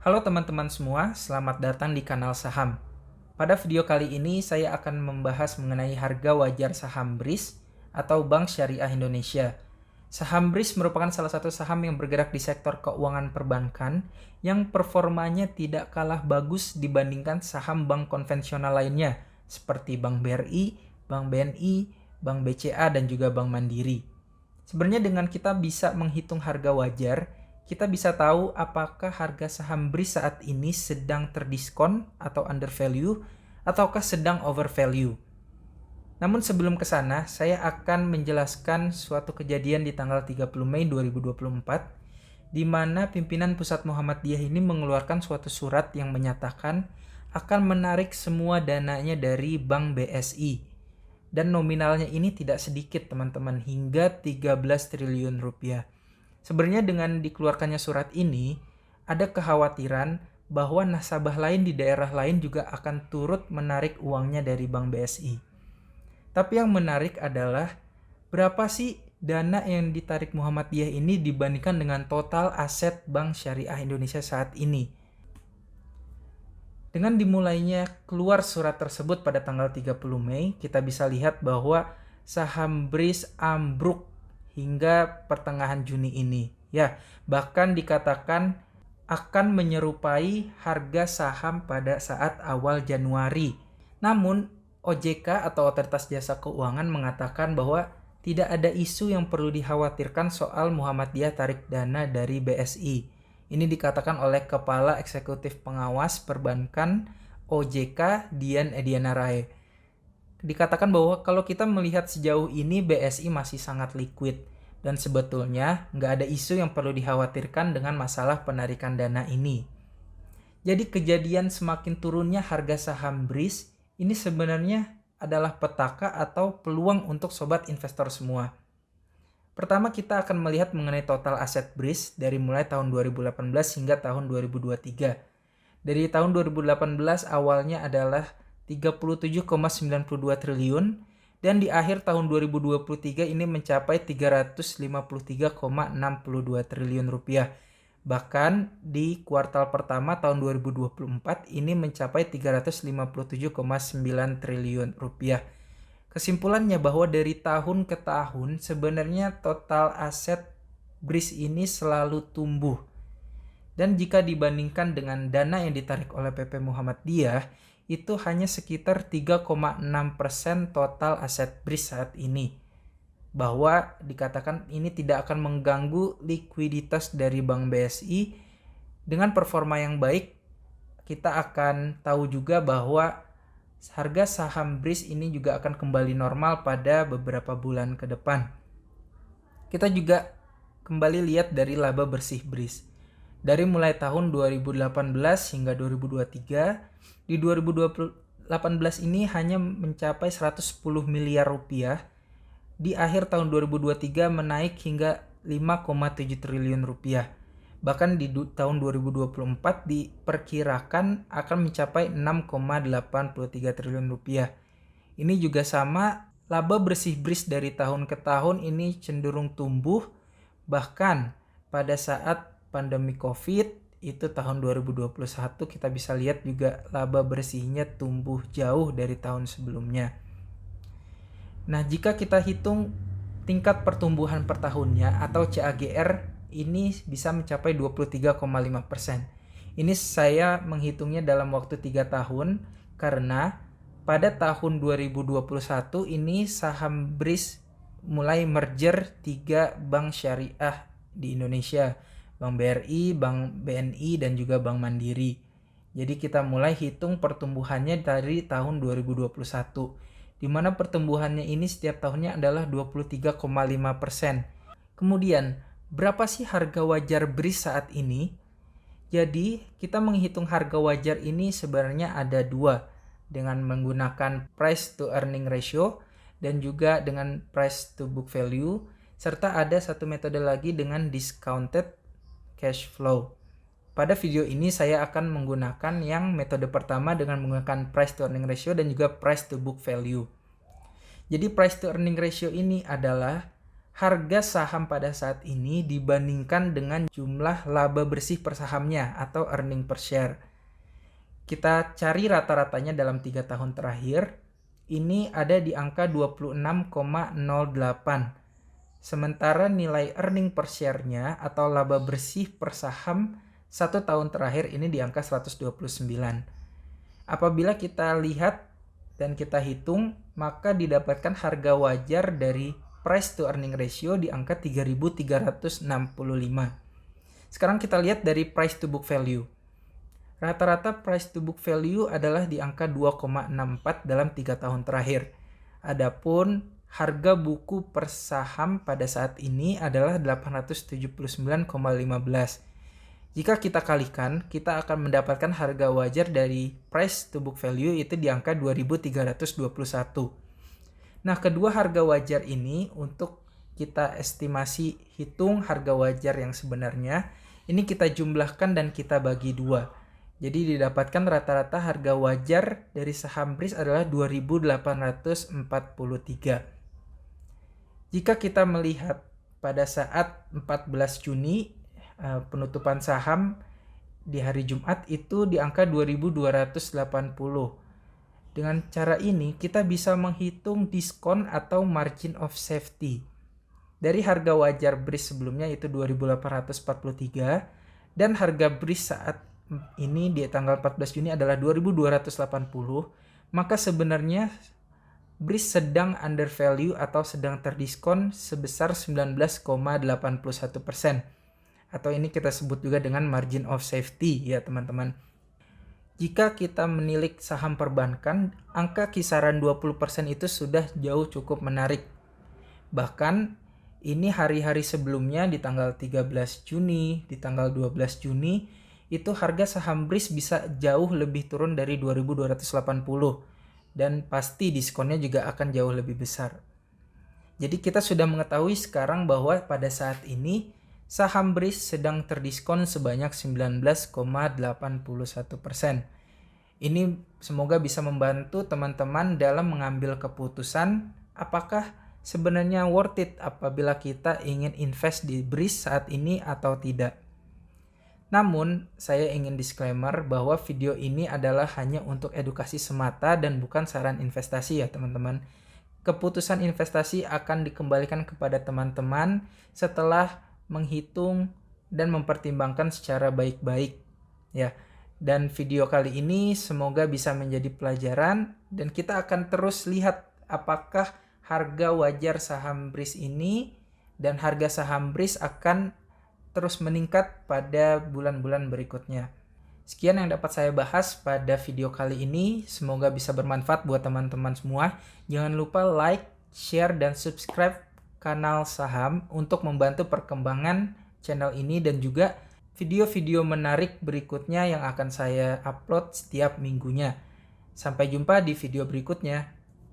Halo teman-teman semua, selamat datang di kanal saham. Pada video kali ini saya akan membahas mengenai harga wajar saham BRIS atau Bank Syariah Indonesia. Saham BRIS merupakan salah satu saham yang bergerak di sektor keuangan perbankan yang performanya tidak kalah bagus dibandingkan saham bank konvensional lainnya seperti Bank BRI, Bank BNI, Bank BCA, dan juga Bank Mandiri. Sebenarnya dengan kita bisa menghitung harga wajar, kita bisa tahu apakah harga saham BRIS saat ini sedang terdiskon atau undervalue ataukah sedang overvalue. Namun sebelum ke sana, saya akan menjelaskan suatu kejadian di tanggal 30 Mei 2024 di mana pimpinan Pusat Muhammadiyah ini mengeluarkan suatu surat yang menyatakan akan menarik semua dananya dari Bank BSI. Dan nominalnya ini tidak sedikit teman-teman, hingga 13 triliun rupiah. Sebenarnya dengan dikeluarkannya surat ini, ada kekhawatiran bahwa nasabah lain di daerah lain juga akan turut menarik uangnya dari Bank BSI. Tapi yang menarik adalah berapa sih dana yang ditarik Muhammadiyah ini dibandingkan dengan total aset Bank Syariah Indonesia saat ini. Dengan dimulainya keluar surat tersebut pada tanggal 30 Mei, kita bisa lihat bahwa saham BRIS ambruk hingga pertengahan Juni ini. Ya, bahkan dikatakan akan menyerupai harga saham pada saat awal Januari. Namun, OJK atau Otoritas Jasa Keuangan mengatakan bahwa tidak ada isu yang perlu dikhawatirkan soal Muhammadiyah tarik dana dari BSI. Ini dikatakan oleh Kepala Eksekutif Pengawas Perbankan OJK Dian Ediana Rai. Dikatakan bahwa kalau kita melihat sejauh ini BSI masih sangat liquid dan sebetulnya nggak ada isu yang perlu dikhawatirkan dengan masalah penarikan dana ini. Jadi kejadian semakin turunnya harga saham BRIS ini sebenarnya adalah petaka atau peluang untuk sobat investor semua. Pertama kita akan melihat mengenai total aset BRIS dari mulai tahun 2018 hingga tahun 2023. Dari tahun 2018 awalnya adalah 37,92 triliun dan di akhir tahun 2023 ini mencapai 353,62 triliun rupiah. Bahkan di kuartal pertama tahun 2024 ini mencapai 357,9 triliun rupiah. Kesimpulannya bahwa dari tahun ke tahun sebenarnya total aset BRIS ini selalu tumbuh. Dan jika dibandingkan dengan dana yang ditarik oleh PP Muhammadiyah, itu hanya sekitar 3,6% total aset BRIS saat ini. Bahwa dikatakan ini tidak akan mengganggu likuiditas dari Bank BSI. Dengan performa yang baik, kita akan tahu juga bahwa harga saham BRIS ini juga akan kembali normal pada beberapa bulan ke depan. Kita juga kembali lihat dari laba bersih BRIS. Dari mulai tahun 2018 hingga 2023, di 2018 ini hanya mencapai 110 miliar rupiah. Di akhir tahun 2023 menaik hingga 5,7 triliun rupiah. Bahkan di tahun 2024 diperkirakan akan mencapai 6,83 triliun rupiah. Ini juga sama, laba bersih BRIS dari tahun ke tahun ini cenderung tumbuh. Bahkan pada saat pandemi COVID itu tahun 2021 kita bisa lihat juga laba bersihnya tumbuh jauh dari tahun sebelumnya. Nah, jika kita hitung tingkat pertumbuhan per tahunnya atau CAGR ini bisa mencapai 23,5%. Ini saya menghitungnya dalam waktu 3 tahun karena pada tahun 2021 ini saham BRIS mulai merger 3 bank syariah di Indonesia. Bank BRI, Bank BNI, dan juga Bank Mandiri. Jadi kita mulai hitung pertumbuhannya dari tahun 2021. Di mana pertumbuhannya ini setiap tahunnya adalah 23,5%. Kemudian, berapa sih harga wajar BRIS saat ini? Jadi, kita menghitung harga wajar ini sebenarnya ada 2. Dengan menggunakan price to earning ratio dan juga dengan price to book value. Serta ada satu metode lagi dengan discounted cash flow. Pada video ini saya akan menggunakan yang metode pertama dengan menggunakan price to earning ratio dan juga price to book value. Jadi price to earning ratio ini adalah harga saham pada saat ini dibandingkan dengan jumlah laba bersih per sahamnya atau earning per share. Kita cari rata-ratanya dalam 3 tahun terakhir, ini ada di angka 26,08. Sementara nilai earning per share-nya atau laba bersih per saham 1 tahun terakhir ini di angka 129. Apabila kita lihat dan kita hitung, maka didapatkan harga wajar dari price to earning ratio di angka 3.365. Sekarang kita lihat dari price to book value. Rata-rata price to book value adalah di angka 2,64 dalam 3 tahun terakhir. Adapun harga buku per saham pada saat ini adalah 879,15. Jika kita kalikan, kita akan mendapatkan harga wajar dari price to book value itu di angka 2.321. Nah, kedua harga wajar ini untuk kita estimasi hitung harga wajar yang sebenarnya, ini kita jumlahkan dan kita bagi 2. Jadi didapatkan rata-rata harga wajar dari saham BRIS adalah 2.843. Jika kita melihat pada saat 14 Juni penutupan saham di hari Jumat itu di angka 2.280. Dengan cara ini kita bisa menghitung diskon atau margin of safety. Dari harga wajar BRIS sebelumnya itu 2.843 dan harga BRIS saat ini di tanggal 14 Juni adalah 2.280, maka sebenarnya BRIS sedang undervalue atau sedang terdiskon sebesar 19,81%. Atau ini kita sebut juga dengan margin of safety ya teman-teman. Jika kita menilik saham perbankan, angka kisaran 20% itu sudah jauh cukup menarik. Bahkan ini hari-hari sebelumnya di tanggal 13 Juni, di tanggal 12 Juni, itu harga saham BRIS bisa jauh lebih turun dari 2.280. Dan pasti diskonnya juga akan jauh lebih besar. Jadi kita sudah mengetahui sekarang bahwa pada saat ini saham BRIS sedang terdiskon sebanyak 19,81%. Ini semoga bisa membantu teman-teman dalam mengambil keputusan apakah sebenarnya worth it apabila kita ingin invest di BRIS saat ini atau tidak. Namun, saya ingin disclaimer bahwa video ini adalah hanya untuk edukasi semata dan bukan saran investasi ya teman-teman. Keputusan investasi akan dikembalikan kepada teman-teman setelah menghitung dan mempertimbangkan secara baik-baik ya. Dan video kali ini semoga bisa menjadi pelajaran dan kita akan terus lihat apakah harga wajar saham BRIS ini dan harga saham BRIS akan terus meningkat pada bulan-bulan berikutnya. Sekian yang dapat saya bahas pada video kali ini. Semoga bisa bermanfaat buat teman-teman semua. Jangan lupa like, share, dan subscribe kanal saham untuk membantu perkembangan channel ini dan juga video-video menarik berikutnya yang akan saya upload setiap minggunya. Sampai jumpa di video berikutnya.